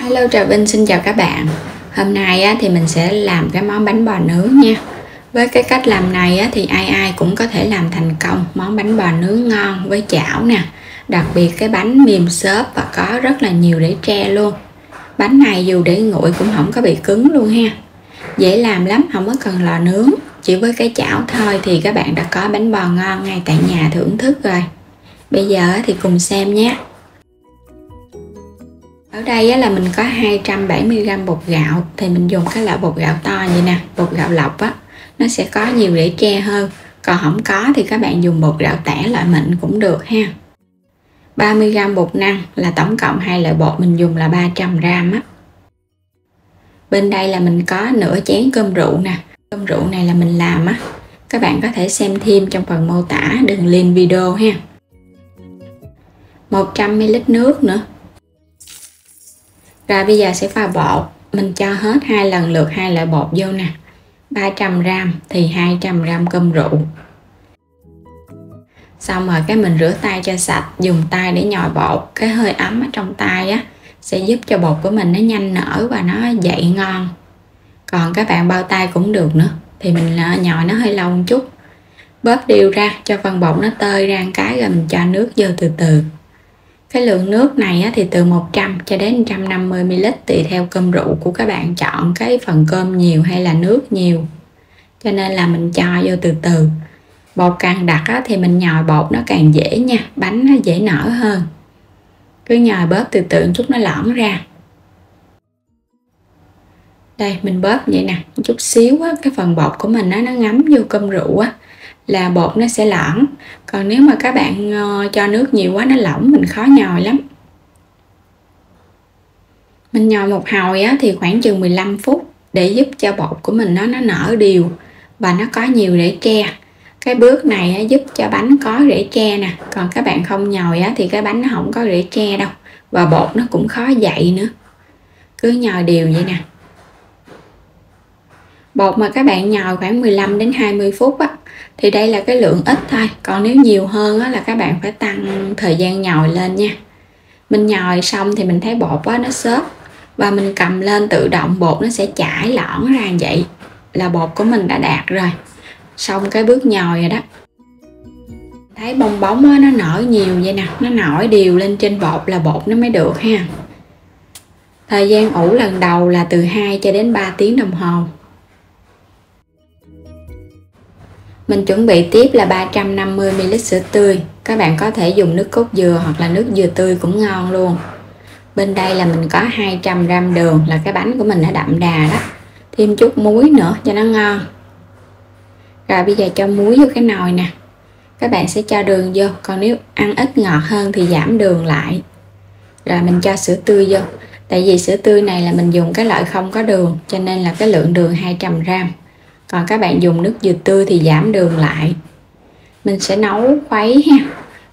Hello Trà Vinh xin chào các bạn. Hôm nay thì mình sẽ làm cái món bánh bò nướng nha. Với cái cách làm này thì ai cũng có thể làm thành công món bánh bò nướng ngon với chảo nè. Đặc biệt cái bánh mềm xốp và có rất là nhiều rễ tre luôn. Bánh này dù để nguội cũng không có bị cứng luôn ha. Dễ làm lắm, không có cần lò nướng. Chỉ với cái chảo thôi thì các bạn đã có bánh bò ngon ngay tại nhà thưởng thức rồi. Bây giờ thì cùng xem nhé. Ở đây là mình có 270g bột gạo, thì mình dùng cái loại bột gạo to vậy nè, bột gạo lọc nó sẽ có nhiều rễ tre hơn. Còn không có thì các bạn dùng bột gạo tẻ loại mịn cũng được ha. 30g bột năng, là tổng cộng hai loại bột mình dùng là 300g Bên đây là mình có nửa chén cơm rượu nè. Cơm rượu này là mình làm các bạn có thể xem thêm trong phần mô tả đường link video ha. 100ml nước nữa. Rồi bây giờ sẽ pha bột, mình cho hết lần lượt hai loại bột vô nè. 300g thì 200g cơm rượu. Xong rồi cái mình rửa tay cho sạch, dùng tay để nhồi bột. Cái hơi ấm ở trong tay sẽ giúp cho bột của mình nó nhanh nở và nó dậy ngon. Còn các bạn bao tay cũng được nữa, thì mình nhồi nó hơi lâu một chút. Bóp đều ra cho phần bột nó tơi ra một cái, rồi mình cho nước vô từ từ. Cái lượng nước này thì từ 100 cho đến 150ml tùy theo cơm rượu của các bạn chọn cái phần cơm nhiều hay là nước nhiều. Cho nên là mình cho vô từ từ. Bột càng đặc thì mình nhồi bột nó càng dễ nha, bánh nó dễ nở hơn. Cứ nhồi bóp từ từ một chút nó lõn ra. Đây mình bóp vậy nè, một chút xíu cái phần bột của mình nó ngấm vô cơm rượu là bột nó sẽ lõn. Còn nếu mà các bạn cho nước nhiều quá nó lỏng, mình khó nhồi lắm. Mình nhồi một hồi thì khoảng chừng 15 phút để giúp cho bột của mình nó nở đều và nó có nhiều rễ tre. Cái bước này giúp cho bánh có rễ tre nè. Còn các bạn không nhồi thì cái bánh nó không có rễ tre đâu, và bột nó cũng khó dậy nữa. Cứ nhồi đều vậy nè. Bột mà các bạn nhồi khoảng 15 đến 20 phút thì đây là cái lượng ít thôi. Còn nếu nhiều hơn là các bạn phải tăng thời gian nhồi lên nha. Mình nhồi xong thì mình thấy bột nó xốp, và mình cầm lên tự động bột nó sẽ chảy lõn ra vậy là bột của mình đã đạt rồi. Xong cái bước nhồi rồi đó. Thấy bong bóng nó nở nhiều vậy nè, nó nổi đều lên trên bột là bột nó mới được ha. Thời gian ủ lần đầu là từ 2 cho đến 3 tiếng đồng hồ. Mình chuẩn bị tiếp là 350ml sữa tươi. Các bạn có thể dùng nước cốt dừa hoặc là nước dừa tươi cũng ngon luôn. Bên đây là mình có 200g đường, là cái bánh của mình nó đậm đà đó. Thêm chút muối nữa cho nó ngon. Rồi bây giờ cho muối vô cái nồi nè. Các bạn sẽ cho đường vô, còn nếu ăn ít ngọt hơn thì giảm đường lại. Rồi mình cho sữa tươi vô. Tại vì sữa tươi này là mình dùng cái loại không có đường, cho nên là cái lượng đường 200g. Còn các bạn dùng nước dừa tươi thì giảm đường lại. Mình sẽ nấu khuấy ha.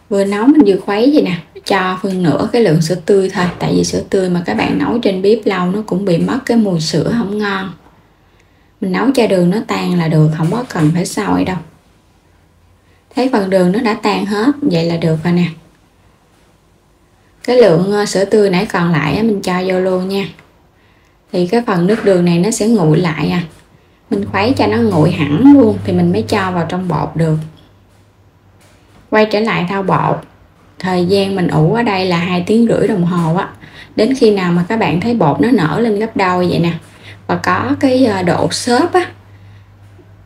Vừa nấu mình vừa khuấy vậy nè. Cho phân nửa cái lượng sữa tươi thôi. Tại vì sữa tươi mà các bạn nấu trên bếp lâu nó cũng bị mất cái mùi sữa không ngon. Mình nấu cho đường nó tan là được, không có cần phải sôi đâu. Thấy phần đường nó đã tan hết, vậy là được rồi nè. Cái lượng sữa tươi nãy còn lại mình cho vô luôn nha. Thì cái phần nước đường này nó sẽ nguội lại Mình khuấy cho nó nguội hẳn luôn thì mình mới cho vào trong bột được. Quay trở lại thao bột. Thời gian mình ủ ở đây là 2 tiếng rưỡi đồng hồ Đến khi nào mà các bạn thấy bột nó nở lên gấp đôi vậy nè, và có cái độ xốp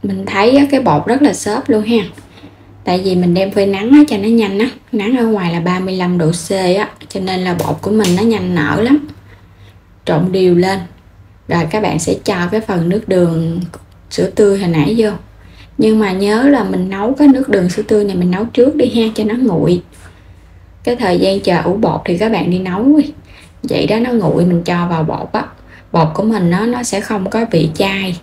mình thấy cái bột rất là xốp luôn ha. Tại vì mình đem phơi nắng cho nó nhanh nắng ở ngoài là 35 độ C cho nên là bột của mình nó nhanh nở lắm. Trộn đều lên. Rồi các bạn sẽ cho cái phần nước đường sữa tươi hồi nãy vô. Nhưng mà nhớ là mình nấu cái nước đường sữa tươi này mình nấu trước đi ha, cho nó nguội. Cái thời gian chờ ủ bột thì các bạn đi nấu đi. Vậy đó, nó nguội mình cho vào bột bột của mình nó sẽ không có bị chai.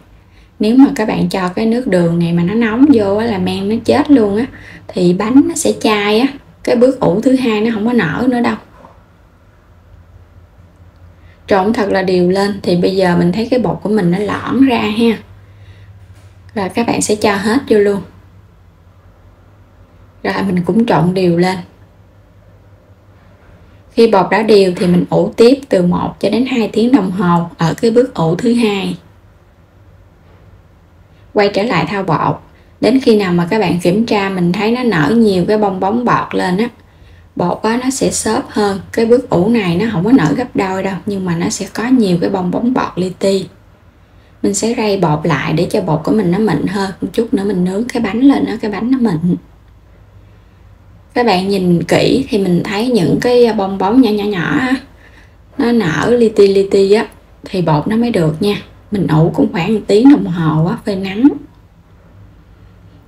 Nếu mà các bạn cho cái nước đường này mà nó nóng vô là men nó chết luôn thì bánh nó sẽ chai cái bước ủ thứ hai nó không có nở nữa đâu. Trộn thật là đều lên thì bây giờ mình thấy cái bột của mình nó lõn ra ha. Rồi các bạn sẽ cho hết vô luôn. Rồi mình cũng trộn đều lên. Khi bột đã đều thì mình ủ tiếp từ 1 cho đến 2 tiếng đồng hồ ở cái bước ủ thứ hai. Quay trở lại thao bột, đến khi nào mà các bạn kiểm tra mình thấy nó nở nhiều cái bong bóng bọt lên á, bột á nó sẽ xốp hơn. Cái bước ủ này nó không có nở gấp đôi đâu, nhưng mà nó sẽ có nhiều cái bong bóng bọt li ti. Mình sẽ rây bột lại để cho bột của mình nó mịn hơn, một chút nữa mình nướng cái bánh lên, cái bánh nó mịn. Các bạn nhìn kỹ thì mình thấy những cái bong bóng nhỏ nhỏ á, nó nở li ti á, thì bột nó mới được nha. Mình ủ cũng khoảng 1 tiếng đồng hồ á, phơi nắng.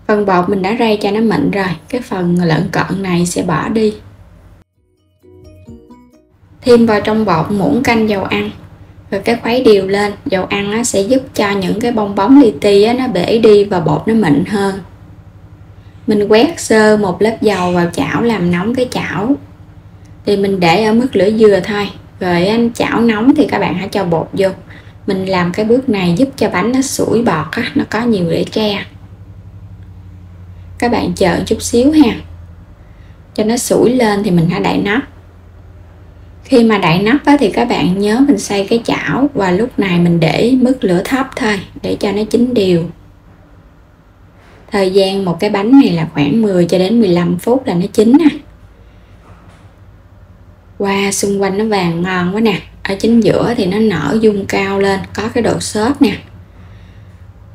Phần bột mình đã rây cho nó mịn rồi, cái phần lợn cợn này sẽ bỏ đi. Thêm vào trong bột muỗng canh dầu ăn, rồi cái khuấy đều lên. Dầu ăn á, sẽ giúp cho những cái bong bóng li ti á, nó bể đi và bột nó mịn hơn. Mình quét sơ một lớp dầu vào chảo, làm nóng cái chảo. Thì mình để ở mức lửa vừa thôi. Rồi chảo nóng thì các bạn hãy cho bột vô. Mình làm cái bước này giúp cho bánh nó sủi bọt á, nó có nhiều rễ tre. Các bạn chờ chút xíu ha. Cho nó sủi lên thì mình hãy đậy nắp. Khi mà đậy nắp á, thì các bạn nhớ mình xoay cái chảo, và lúc này mình để mức lửa thấp thôi để cho nó chín đều. Thời gian một cái bánh này là khoảng 10 cho đến 15 phút là nó chín nè. Wow, xung quanh nó vàng ngon quá nè. Ở chính giữa thì nó nở dung cao lên, có cái độ xốp nè.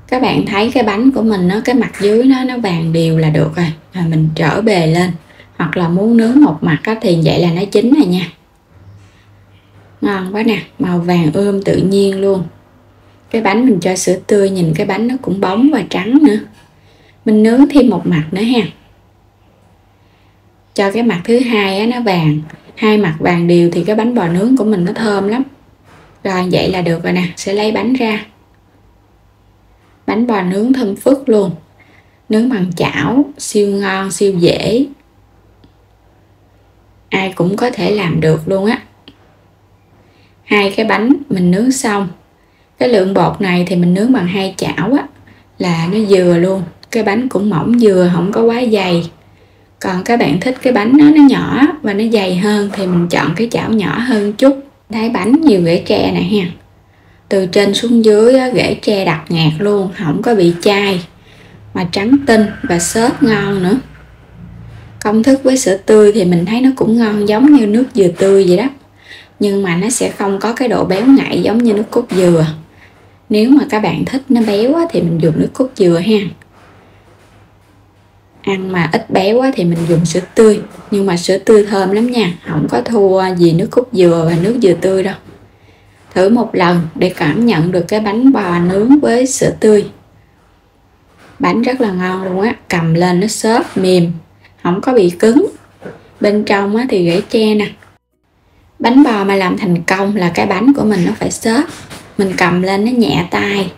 Các bạn thấy cái bánh của mình nó cái mặt dưới nó vàng đều là được rồi. Rồi mình trở bề lên, hoặc là muốn nướng một mặt á, thì vậy là nó chín rồi nha. Ngon quá nè, màu vàng ươm tự nhiên luôn. Cái bánh mình cho sữa tươi, nhìn cái bánh nó cũng bóng và trắng nữa. Mình nướng thêm một mặt nữa ha. Cho cái mặt thứ hai á, nó vàng, hai mặt vàng đều thì cái bánh bò nướng của mình nó thơm lắm. Rồi vậy là được rồi nè, sẽ lấy bánh ra. Bánh bò nướng thơm phức luôn. Nướng bằng chảo, siêu ngon, siêu dễ. Ai cũng có thể làm được luôn á. Hai cái bánh mình nướng xong. Cái lượng bột này thì mình nướng bằng 2 chảo á, là nó vừa luôn. Cái bánh cũng mỏng vừa, không có quá dày. Còn các bạn thích cái bánh nó nhỏ và nó dày hơn thì mình chọn cái chảo nhỏ hơn chút. Thấy bánh nhiều rễ tre này ha. Từ trên xuống dưới rễ tre đặc nhạt luôn, không có bị chai, mà trắng tinh và xốp ngon nữa. Công thức với sữa tươi thì mình thấy nó cũng ngon giống như nước dừa tươi vậy đó, nhưng mà nó sẽ không có cái độ béo ngậy giống như nước cốt dừa. Nếu mà các bạn thích nó béo thì mình dùng nước cốt dừa ha. Ăn mà ít béo thì mình dùng sữa tươi, nhưng mà sữa tươi thơm lắm nha, không có thua gì nước cốt dừa và nước dừa tươi đâu. Thử một lần để cảm nhận được cái bánh bò nướng với sữa tươi. Bánh rất là ngon luôn á, cầm lên nó xốp mềm, không có bị cứng. Bên trong thì rễ tre nè. Bánh bò mà làm thành công là cái bánh của mình nó phải xốp, mình cầm lên nó nhẹ tay.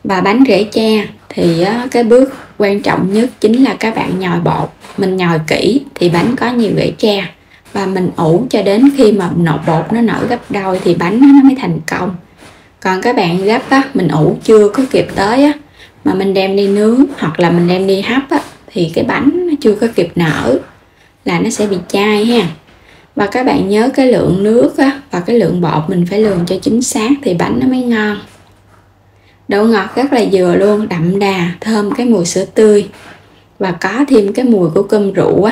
Và bánh rễ tre thì cái bước quan trọng nhất chính là các bạn nhồi bột. Mình nhồi kỹ thì bánh có nhiều rễ tre, và mình ủ cho đến khi mà nộp bột nó nở gấp đôi thì bánh nó mới thành công. Còn các bạn gấp mình ủ chưa có kịp tới mà mình đem đi nướng hoặc là mình đem đi hấp thì cái bánh nó chưa có kịp nở là nó sẽ bị chai ha. Và các bạn nhớ cái lượng nước và cái lượng bột mình phải lường cho chính xác thì bánh nó mới ngon. Độ ngọt rất là vừa luôn, đậm đà, thơm cái mùi sữa tươi và có thêm cái mùi của cơm rượu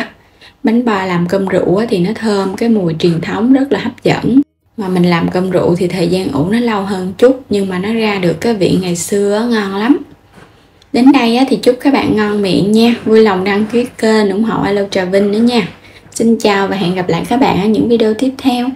Bánh bò làm cơm rượu thì nó thơm, cái mùi truyền thống rất là hấp dẫn. Mà mình làm cơm rượu thì thời gian ủ nó lâu hơn chút, nhưng mà nó ra được cái vị ngày xưa ngon lắm. Đến đây thì chúc các bạn ngon miệng nha. Vui lòng đăng ký kênh ủng hộ Alo Trà Vinh nữa nha. Xin chào và hẹn gặp lại các bạn ở những video tiếp theo.